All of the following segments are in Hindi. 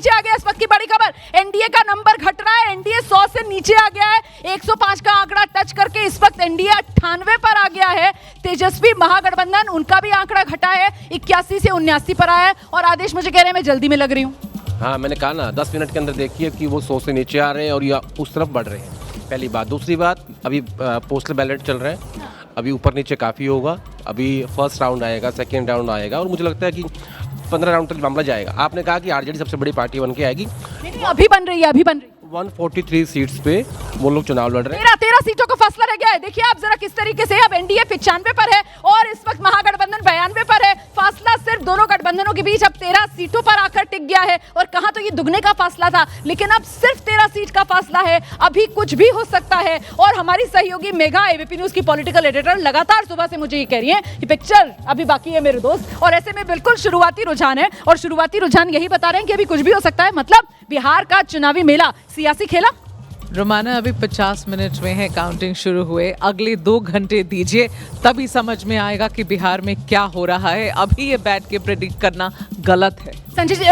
नीचे आ गया। इस वक्त की बड़ी खबर, एनडीए का नंबर घट रहा है, एनडीए 100 से नीचे आ गया है, 105 का आंकड़ा टच करके इस वक्त एनडीए 98 पर आ गया है। तेजस्वी महागठबंधन, उनका भी आंकड़ा घटा है, 81 से 79 पर आया है। और आदेश मुझे कह रहे हैं मैं जल्दी में लग रही हूँ। हाँ, मैंने कहा ना 10 मिनट के अंदर देखिए कि वो 100 से नीचे आ रहे हैं और या उस तरफ बढ़ रहे हैं। पहली बात। दूसरी बात, अभी पोस्टल बैलेट चल रहे हैं, अभी ऊपर नीचे काफ़ी होगा। अभी फर्स्ट राउंड आएगा, सेकेंड राउंड आएगा और मुझे लगता है कि 15 राउंड तक मामला जाएगा। आपने कहा कि आरजेडी सबसे बड़ी पार्टी बन के आएगी, नहीं, अभी बन रही है, अभी बन रही है। 143 सीट्स पे वो लोग चुनाव लड़ रहे हैं। 13 सीटों का फासला रह गया है। देखिए आप जरा किस तरीके से, अब एनडीए 95 पर है और इस वक्त महागठबंधन 92 पर है। फासला सिर्फ दोनों गठबंधनों के बीच अब 13 सीटों पर आकर टिक गया है। और कहा तो ये दुगने का फासला था, लेकिन अब सिर्फ 13 सीट का फासला है। अभी कुछ भी हो सकता है। और हमारी सहयोगी मेघा, एबीपी न्यूज की पॉलिटिकल एडिटर, लगातार सुबह से मुझे ये कह रही है कि पिक्चर अभी बाकी है मेरे दोस्त। और ऐसे में बिल्कुल शुरुआती रुझान है और शुरुआती रुझान यही बता रहे हैं कि अभी कुछ भी हो सकता है। मतलब बिहार का चुनावी मेला सियासी खेला। रोमाना, अभी 50 मिनट में है, काउंटिंग शुरू हुए, अगले 2 घंटे दीजिए, तभी समझ में आएगा कि बिहार में क्या हो रहा है। अभी ये बैठ के प्रेडिक्ट करना गलत है। संजय जी,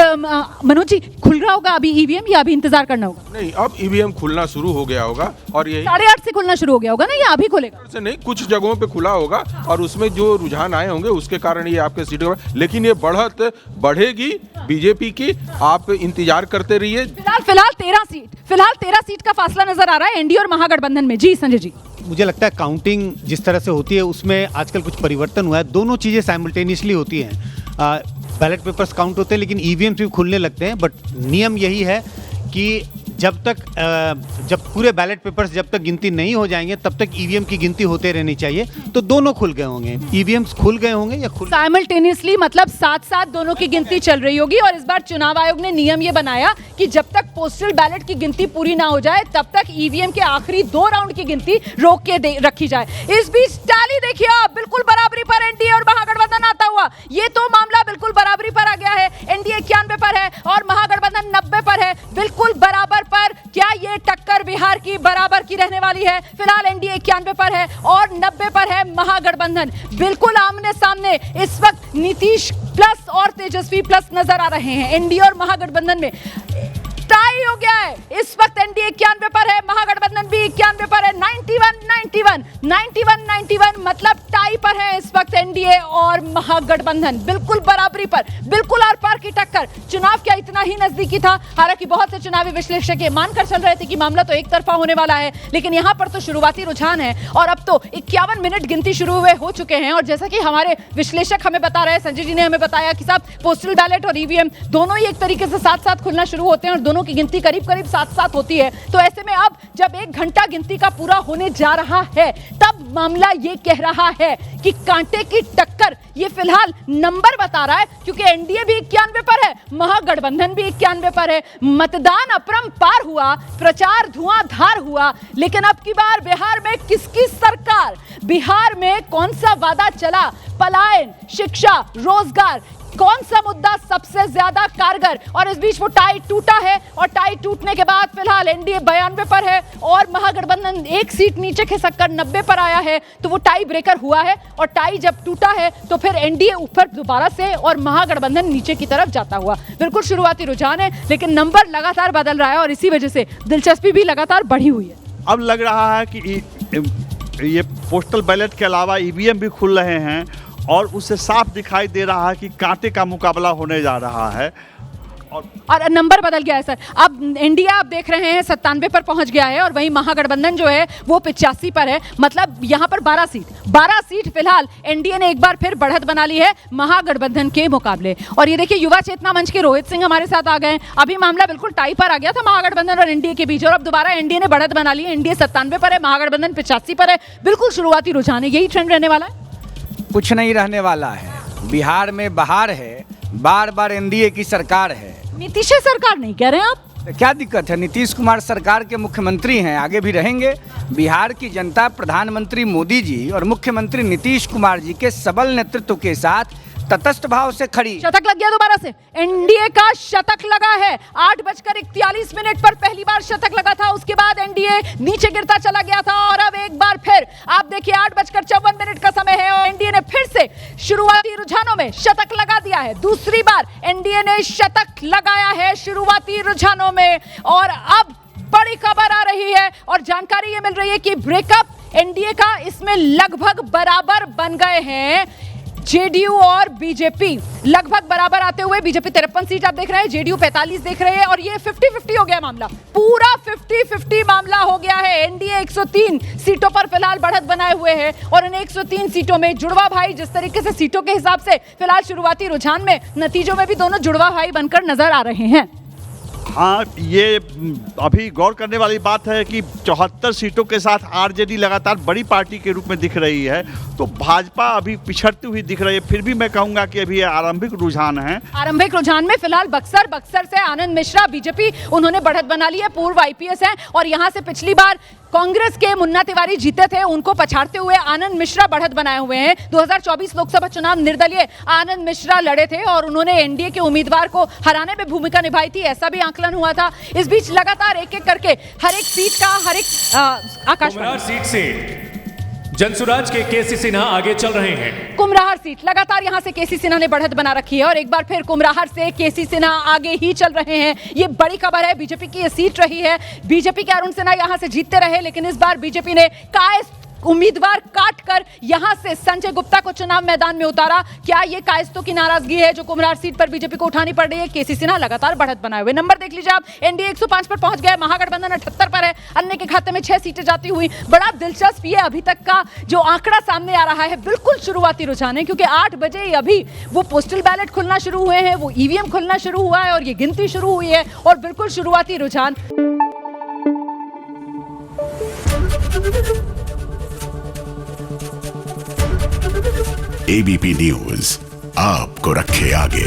मनोज जी, खुल रहा होगा अभी ईवीएम या अभी इंतजार करना होगा? नहीं, अब ईवीएम खुलना शुरू हो गया होगा और यही 8:30 से खुलना शुरू हो गया होगा ना, या अभी खुलेगा? से नहीं, कुछ जगहों पे खुला होगा और उसमें जो रुझान आए होंगे उसके कारण ये आपके सीटों पर, लेकिन ये बढ़त बढ़ेगी बीजेपी की। आप इंतजार करते रहिए। फिलहाल 13 सीट का फासला नजर आ रहा है एनडीए और महागठबंधन में। जी संजय जी, मुझे लगता है काउंटिंग जिस तरह से होती है उसमें आजकल कुछ परिवर्तन हुआ है। दोनों चीज़ें साइमल्टेनियसली होती हैं। बैलेट पेपर्स काउंट होते हैं लेकिन ईवीएम भी खुलने लगते हैं। बट नियम यही है कि जब पूरे बैलेट पेपर्स जब तक गिनती नहीं हो जाएंगे तब तक ईवीएम की गिनती होते रहनी चाहिए। तो दोनों खुल गए होंगे, ईवीएम्स खुल गए होंगे या साइमल्टेनियसली, मतलब साथ साथ दोनों की गिनती चल रही होगी। और इस बार चुनाव आयोग ने नियम ये बनाया कि जब तक पोस्टल बैलेट की गिनती पूरी ना हो जाए तब तक ईवीएम के आखिरी 2 राउंड की गिनती रोक के रखी जाए। इस बीच टैली देखिए आप, बिल्कुल बराबरी पर एनडीए और महागठबंधन आता हुआ। ये तो मामला बिल्कुल बराबरी पर आ गया है। एनडीए 91 पर है और महागठबंधन 90 पर है, बिल्कुल बराबर पर। क्या ये टक्कर बिहार की बराबर की रहने वाली है? फिलहाल एनडीए 91 पर है और 90 पर है महागठबंधन। बिल्कुल आमने सामने इस वक्त नीतीश प्लस और तेजस्वी प्लस नजर आ रहे हैं। एनडीए और महागठबंधन में टाई हो गया है। इस वक्त एनडीए 91 पर है, महागठबंधन भी 91 पर है। 91 मतलब टाई पर है इस वक्त एनडीए और महागठबंधन, बिल्कुल बराबरी पर, बिल्कुल आर पार की टक्कर। चुनाव क्या इतना ही नजदीकी था? हालांकि बहुत से चुनावी विश्लेषक ये मानकर चल रहे थे कि मामला तो एक तरफा होने वाला है, लेकिन यहां पर तो शुरुआती रुझान है और अब तो 51 मिनट गिनती शुरू हुए हो चुके हैं। और जैसा कि हमारे विश्लेषक हमें बता रहे हैं, संजय जी ने हमें बताया कि साहब पोस्टल बैलेट और ईवीएम दोनों ही एक तरीके से साथ साथ खुलना शुरू होते हैं और दोनों की गिनती करीब करीब साथ साथ होती है। तो ऐसे में अब जब 1 घंटा गिनती का पूरा होने जा रहा है तब मामला ये कह रहा है कि कांटे की टक्कर ये फिलहाल नंबर बता रहा है, क्योंकि एनडीए भी 91 पर है, महागठबंधन भी 91 पर है। मतदान अपरंपार हुआ, प्रचार धुआंधार हुआ, लेकिन अब की बार बिहार में किसकी सरकार? बिहार में कौन सा वादा चला? पलायन, शिक्षा, रोजगार, कौन सा मुद्दा सबसे ज्यादा कारगर? और इस बीच वो टाई टूटा है और टाई टूटने के बाद फिलहाल एनडीए 92 पर है और महागठबंधन 1 सीट नीचे खिसककर 90 पर आया है। तो वो टाई ब्रेकर हुआ है और टाई जब टूटा है तो फिर एनडीए ऊपर दोबारा से और महागठबंधन नीचे की तरफ जाता हुआ। बिल्कुल शुरुआती रुझान है, लेकिन नंबर लगातार बदल रहा है और इसी वजह से दिलचस्पी भी लगातार बढ़ी हुई है। अब लग रहा है कि ये पोस्टल बैलेट के अलावा ईवीएम भी खुल रहे हैं और उससे साफ दिखाई दे रहा है कि कांटे का मुकाबला होने जा रहा है। और नंबर बदल गया है सर। अब एनडीए आप देख रहे हैं 97 पर पहुंच गया है और वहीं महागठबंधन जो है वो 85 पर है। मतलब यहां पर 12 सीट फिलहाल एनडीए ने एक बार फिर बढ़त बना ली है महागठबंधन के मुकाबले। और ये देखिए युवा चेतना मंच के रोहित सिंह हमारे साथ आ गए। अभी मामला बिल्कुल टाई पर आ गया था महागठबंधन और एनडीए के बीच और अब दोबारा एनडीए ने बढ़त बना ली है। एनडीए 97 पर है, महागठबंधन 85 पर है। बिल्कुल शुरुआती रुझान है, यही ट्रेंड रहने वाला है। कुछ नहीं रहने वाला है। बिहार में बहार है, बार बार एनडीए की सरकार है। नीतीश सरकार नहीं कह रहे हैं आप? तो क्या दिक्कत है? नीतीश कुमार सरकार के मुख्यमंत्री हैं, आगे भी रहेंगे। बिहार की जनता प्रधानमंत्री मोदी जी और मुख्यमंत्री नीतीश कुमार जी के सबल नेतृत्व के साथ तटस्थ भाव से खड़ी। शतक लग गया दोबारा से, एनडीए का शतक लगा है। 8:41 पर पहली बार शतक लगा था, उसके बाद एनडीए नीचे गिरता चला गया था और अब एक बार फिर आप देखिए 8:54 का समय है और एनडीए ने फिर से शुरुआती रुझानों में शतक लगा दिया है। दूसरी बार एनडीए ने शतक लगाया है शुरुआती रुझानों में और अब बड़ी खबर आ रही है और जानकारी ये मिल रही है कि ब्रेकअप एनडीए का इसमें लगभग बराबर बन गए हैं। जेडीयू और बीजेपी लगभग बराबर आते हुए, बीजेपी 53 सीट आप देख रहे हैं, जेडीयू 45 देख रहे हैं और ये 50-50 हो गया मामला, पूरा 50-50 मामला हो गया है। एनडीए 103 सीटों पर फिलहाल बढ़त बनाए हुए है और इन 103 सीटों में जुड़वा भाई जिस तरीके से सीटों के हिसाब से फिलहाल शुरुआती रुझान में, नतीजों में भी दोनों जुड़वा भाई बनकर नजर आ रहे हैं। हाँ, ये अभी गौर करने वाली बात है कि 74 सीटों के साथ आरजेडी लगातार बड़ी पार्टी के रूप में दिख रही है, तो भाजपा अभी पिछड़ती हुई दिख रही है। फिर भी मैं कहूंगा कि अभी ये आरंभिक रुझान है। आरंभिक रुझान में फिलहाल बक्सर से आनंद मिश्रा बीजेपी, उन्होंने बढ़त बना ली है, पूर्व आईपीएस हैं और यहां से पिछली बार कांग्रेस के मुन्ना तिवारी जीते थे, उनको पछाड़ते हुए आनंद मिश्रा बढ़त बनाए हुए हैं। 2024 लोकसभा चुनाव निर्दलीय आनंद मिश्रा लड़े थे और उन्होंने एनडीए के उम्मीदवार को हराने में भूमिका निभाई थी, ऐसा भी आकलन हुआ था। इस बीच लगातार एक एक करके हर एक सीट का आकाशवाणी सीट से जनसुराज के केसी सिन्हा आगे चल रहे हैं। कुमराहर सीट लगातार यहां से केसी सिन्हा ने बढ़त बना रखी है और एक बार फिर कुमराहर से केसी सिन्हा आगे ही चल रहे हैं। ये बड़ी खबर है, बीजेपी की ये सीट रही है, बीजेपी के अरुण सिन्हा यहां से जीतते रहे लेकिन इस बार बीजेपी ने कायस्थ उम्मीदवार काटकर यहां से संजय गुप्ता को चुनाव मैदान में उतारा। क्या ये कायस्थों की नाराजगी है जो कुमरार सीट पर बीजेपी को उठानी पड़ रही है? केसी सिन्हा लगातार बढ़त बनाए हुए, नंबर देख लीजिए आप, एनडीए 105 पर पहुंच गया, महागठबंधन 78 पर है, अन्य के खाते में 6 सीटें जाती हुई। बड़ा दिलचस्प ये अभी तक का जो आंकड़ा सामने आ रहा है, बिल्कुल शुरुआती रुझान है क्योंकि 8 बजे अभी वो पोस्टल बैलेट खुलना शुरू हुए हैं, वो ईवीएम खुलना शुरू हुआ है और ये गिनती शुरू हुई है और बिल्कुल शुरुआती रुझान। एबीपी न्यूज आपको रखे आगे।